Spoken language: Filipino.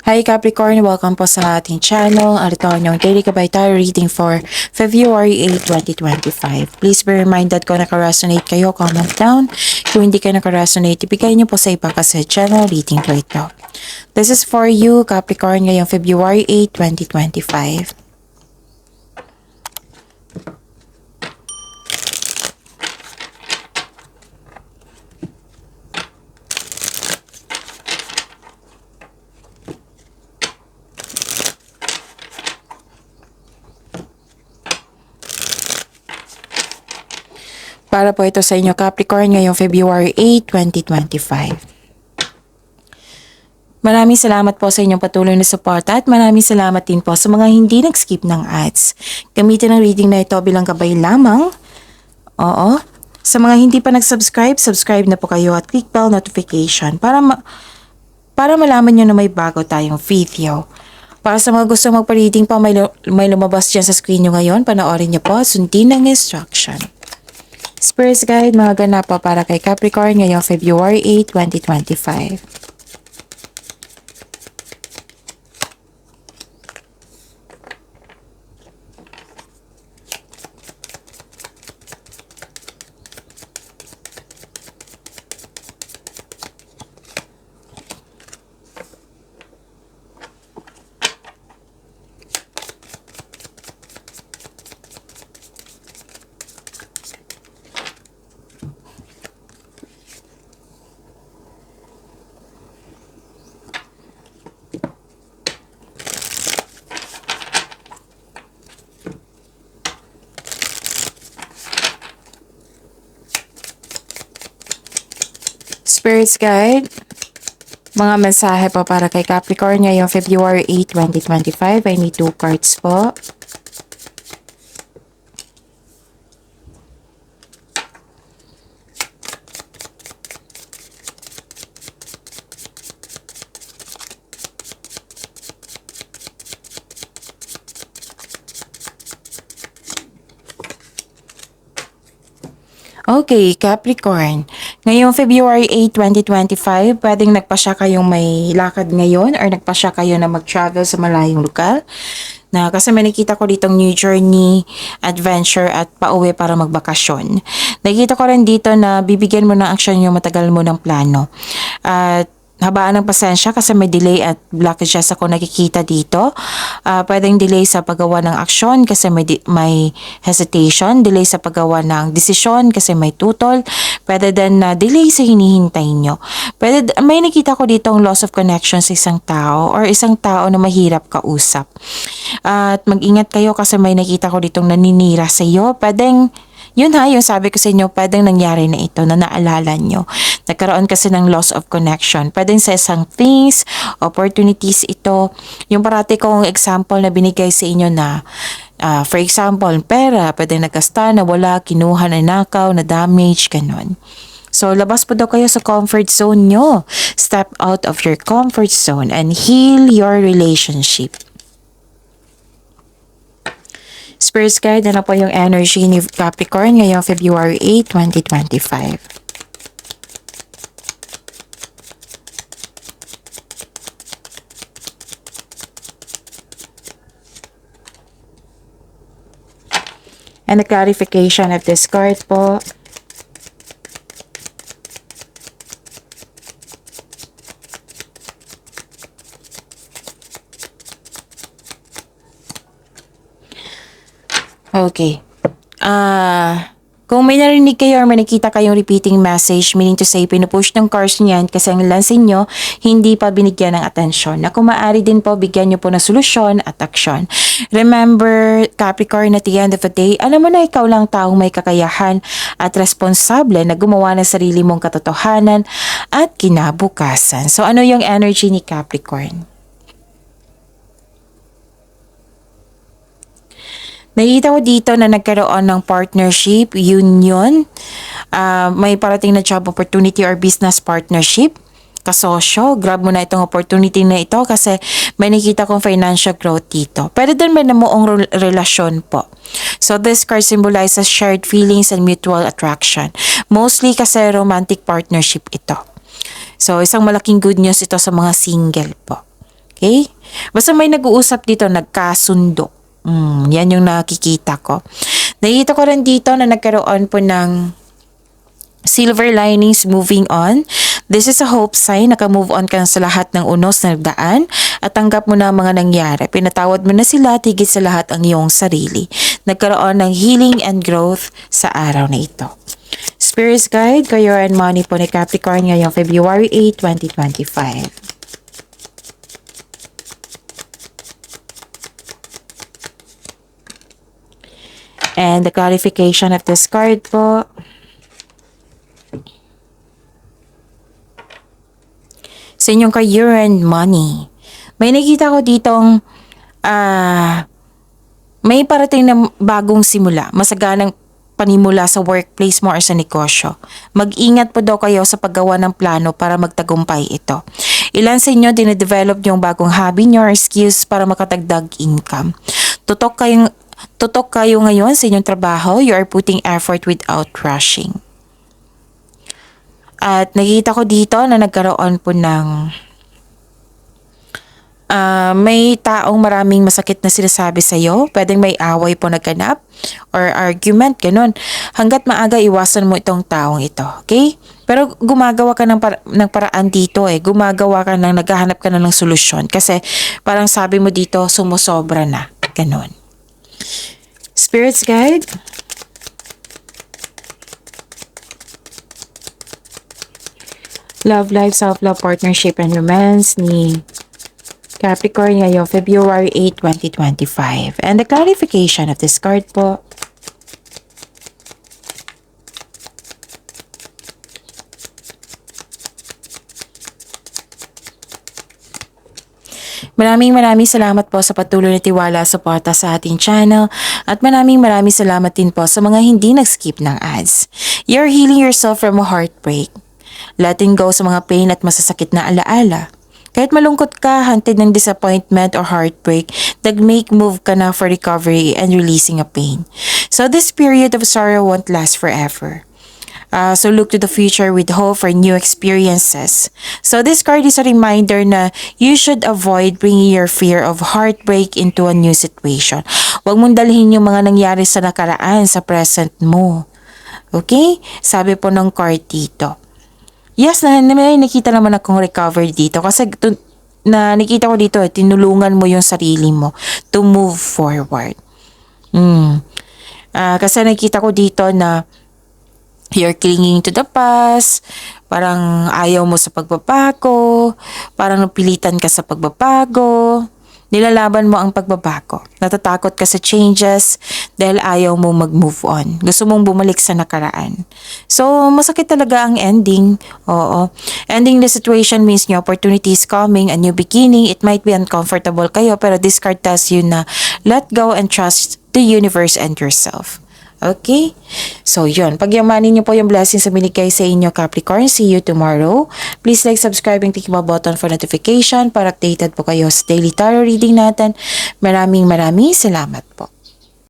Hi Capricorn, welcome po sa ating channel. Ito ang inyong daily gabay tarot reading for February 8, 2025. Please be reminded kung naka-resonate kayo, comment down. Kung hindi kayo naka-resonate, ibigay niyo po sa iba kasi channel reading po ito. This is for you Capricorn ngayong February 8, 2025. Para po ito sa inyo Capricorn ngayong February 8, 2025. Maraming salamat po sa inyong patuloy na suporta at maraming salamat din po sa mga hindi nag-skip ng ads. Gamitin ang reading na ito bilang gabay lamang. Oo. Sa mga hindi pa nag-subscribe, subscribe na po kayo at click bell notification para malaman nyo na may bago tayong video. Para sa mga gusto magpa-reading pa, may lumabas dyan sa screen nyo ngayon. Panoorin nyo po at sundin ang instruction. Spirits Guide, mga ganap po para kay Capricorn ngayong February 8, 2025. Spirits Guide, mga mensahe po para kay Capricorn ngayong February 8, 2025. I need 2 cards po. Okay, Capricorn. Ngayong February 8, 2025, pwedeng nagpasya kayong may lakad ngayon or nagpasya kayo na mag-travel sa malayong lugar. Kasi may nakita ko ditong new journey, adventure at pauwi para magbakasyon. Nakita ko rin dito na bibigyan mo ng aksyon yung matagal mo ng plano. At habaan ng pasensya kasi may delay at blockages ako nakikita dito. Pwedeng delay sa paggawa ng aksyon kasi may hesitation, delay sa paggawa ng desisyon kasi may tutol, pwede din na delay sa hinihintay nyo. May nakita ko dito ang loss of connection sa isang tao or isang tao na mahirap kausap. At mag-ingat kayo kasi may nakita ko ditong naninira sa iyo. Yun yung sabi ko sa inyo, pwedeng nangyari na ito na naalala nyo. Nagkaroon kasi ng loss of connection. Pwedeng sa isang things, opportunities ito. Yung parati kong example na binigay sa inyo na, for example, pera, pwedeng nagkasta, nawala, kinuha, nanakaw, na damage, ganun. So, labas po daw kayo sa comfort zone nyo. Step out of your comfort zone and heal your relationship. Spirits Guide, ano po yung energy ni Capricorn ngayong February 8, 2025. And the clarification of this card po. Okay. Kung may narinig kayo or may nakita kayong repeating message, meaning to say, pinupush ng cards niyan kasi ang lansin nyo, hindi pa binigyan ng atensyon. Na kung maaari din po, bigyan nyo po ng solusyon at aksyon. Remember, Capricorn, at the end of the day, alam mo na ikaw lang taong may kakayahan at responsable na gumawa ng sarili mong katotohanan at kinabukasan. So, ano yung energy ni Capricorn? Nakita ko dito na nagkaroon ng partnership, union, may parating na job opportunity or business partnership, kasosyo, grab mo na itong opportunity na ito kasi may nakita kong financial growth dito. Pero din may namuong relasyon po. So this card symbolizes shared feelings and mutual attraction. Mostly kasi romantic partnership ito. So isang malaking good news ito sa mga single po. Okay? Basta may nag-uusap dito, nagkasundo. Yan yung nakikita ko. Nakikita ko rin dito na nagkaroon po ng silver linings, moving on. This is a hope sign, naka-move on ka sa lahat ng unos na nagdaan at tanggap mo na ang mga nangyari. Pinatawad mo na sila, tigit sa lahat ang iyong sarili. Nagkaroon ng healing and growth sa araw na ito. Spirit's Guide, Career and Money po ni Capricorn ngayong February 8, 2025. And the clarification of this card po. Sa inyong career and money. May nakita ko ditong may parating na bagong simula. Masaganang panimula sa workplace mo or sa negosyo. Mag-ingat po daw kayo sa paggawa ng plano para magtagumpay ito. Ilan sa inyo dinedevelop yung bagong hobby nyo or skills para makatagdag income. Tutok kayo ngayon sa inyong trabaho. You are putting effort without rushing. At nakita ko dito na nagkaroon po ng may taong maraming masakit na sinasabi sa iyo. Pwedeng may away po nagganap or argument, ganun. Hanggat maaga, iwasan mo itong taong ito. Okay? Pero gumagawa ka ng paraan dito eh. Gumagawa ka naghahanap ka na ng solusyon. Kasi parang sabi mo dito, sumusobra na. Ganun. Spirit's Guide. Love life, self-love, partnership, and romance ni Capricorn ngayong February 8, 2025. And the clarification of this card po. Maraming salamat po sa patuloy na tiwala at suporta sa ating channel at maraming salamat din po sa mga hindi nag-skip ng ads. You're healing yourself from a heartbreak. Letting go sa mga pain at masasakit na alaala. Kahit malungkot ka, hunted ng disappointment or heartbreak, nag-make move ka na for recovery and releasing a pain. So this period of sorrow won't last forever. So look to the future with hope for new experiences. So this card is a reminder na you should avoid bringing your fear of heartbreak into a new situation. Huwag mong dalhin yung mga nangyari sa nakaraan sa present mo. Okay? Sabi po ng card dito. Yes, may nakita naman akong recovery dito kasi nakita ko dito, tinulungan mo yung sarili mo to move forward. Kasi nakita ko dito na you're clinging to the past, parang ayaw mo sa pagbabago, parang napilitan ka sa pagbabago, nilalaban mo ang pagbabago, natatakot ka sa changes dahil ayaw mo mag-move on, gusto mong bumalik sa nakaraan. So, masakit talaga ang ending. Oo. Ending the situation means new opportunity is coming, a new beginning. It might be uncomfortable kayo, pero this card tells you na let go and trust the universe and yourself. Okay? So, yun. Pagyamanin niyo po yung blessings sa binigay sa inyo, Capricorn. See you tomorrow. Please like, subscribe, and click the button for notification para updated po kayo sa daily tarot reading natin. Maraming salamat po.